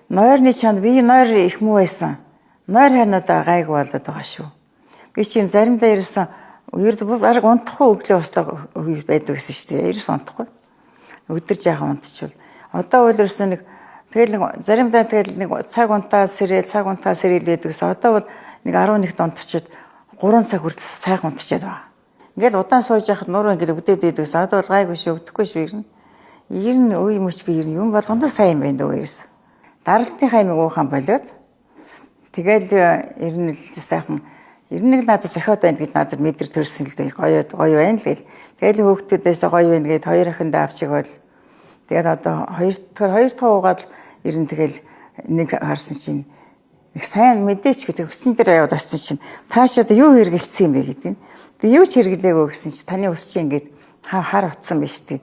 Нойрны чанд би нойр их муу байсан. Нойр ханадаа гайг болоод байгаа шүү. Би чинь заримдаа ерөөсөн баг унтахгүй өглөө устгаа байдаг гэсэн шүү дээ. Ерөөс унтахгүй. Өдөр жаахан унтчихвол. Одоо бол ерөөсөн нэг тэгэл нэг заримдаа тэгэл нэг цаг унтаа сэрэл байдаг гэсэн. Одоо бол нэг 11-т унтчихад 3 цаг хүртэл сайхан унтчихад байгаа. Ингээл удаан сууж яхад нуруу ингээд өдөөд байдаг гэсэн. Одоо бол гайгүй шүү, өгдөхгүй шүү ер нь. Ер нь үе мөчгүй ер нь юм болгондоо сайн байна дөө ерөөс. Даралтын хаймыг уухан болоод тэгэл ер нь л сайхан ер нь л надад сохиод байна гэд надад мэдэр төрсөн л дээ. Гоё байна л гэл. Тэгэл хөөхтүүдээс гоё байна гэд хоёр ахиндаа авчиг бол тэгэл одоо хоёр дахь уугаад ер нь тэгэл нэг харсан чинь их сайн мэдээч гэдэг хүчний дээр яваад орсон чинь тааш одоо юу хэрэгэлсэн юм бэ гэдэг. Би юу ч хэрэглээгөө гэсэн чинь таны ус чинь ингээд хар утсан биш тий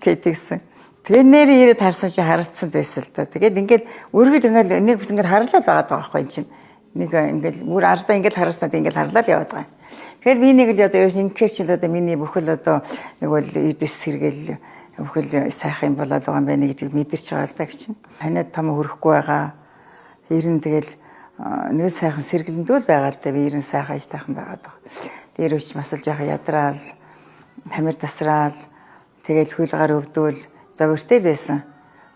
гэдэгсэн. Тэгээ нэр ирээд харсан чи харагдсан байсан л да. Тэгээд ингээд өргөд ингээл нэг bis ингээд харлаад байгаа байхгүй юм чинь. Нэг ингээд бүр ардаа ингээд хараснаад ингээд харлаад яваад байгаа. Тэгэхээр би нэг л одоо ингээр чи л одоо миний бүхэл одоо нэг бол эдэс сэргээл бүхэл сайхан юм болоод байгаа юм байна гэдгийг мэдэрч байгаа л да гэж чинь. Ханиад том хөрөхгүй байгаа. Ирэн тэгэл нэг сайхан сэргэлэндүүл байгаа л да. Би ирэн сайхан ажтайхан байгаад байгаа. Дээр өч масалж яхаа ядраал хамир тасраал тэгэл хөлгаар өвдвөл завөртэй байсан.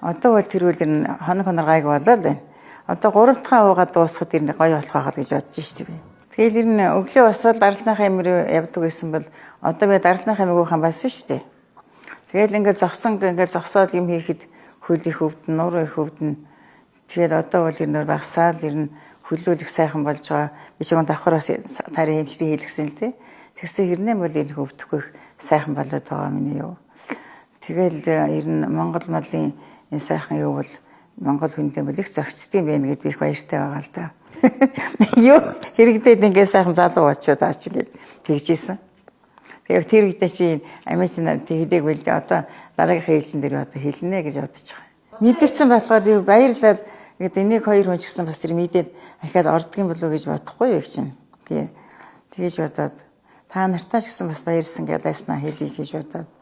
Одоо бол тэр үйл нь хоног гайг болоод байна. Одоо 3 дахь уугаад дуусахад ирнэ гоё болох байгаад гэж бодож штеп би. Тэгэл ер нь өглөө басаад даралтны хамир явдаг гэсэн бол одоо би даралтны хамиг уухан байсан штеп. Тэгэл ингээд зогсоод юм хийхэд хөл их өвдөн, нур их өвдөн. Тэгэл одоо бол ер нь багсаал ер нь хөлөөлөх сайхан болж байгаа. Би ч гон давхраас тарын хэмжлэг хийлгсэн л дээ. Тэгсэн хэрнээ бол энэ өвдөхгүй сайхан болоод байгаа миний юу. Тэгэл ер нь Монгол малын энэ сайхан юу бол Монгол хүндээ бол их зохицдсан байх гэдээ би их баяртай байгаа л да. Юу хэрэгдээд ингээ сайхан залуу очиод аач ингээд тэгжсэн. Тэгээ тэр үедээ чи Америкнаар хэлээг үл одоо дараагийн хэлсэн дээр одоо хэлнэ гэж бодож байгаа. Мэдэрсэн болохоор би баярлал гэдэг энийг хоёр хүн ч гэсэн бас тэр мэдээд ахаад ордгийн болов гэж бодохгүй юу чинь. Тэгэж бодоод та нартаа ч гэсэн бас баярлсан гэдээснаа хэлье гэж бодоод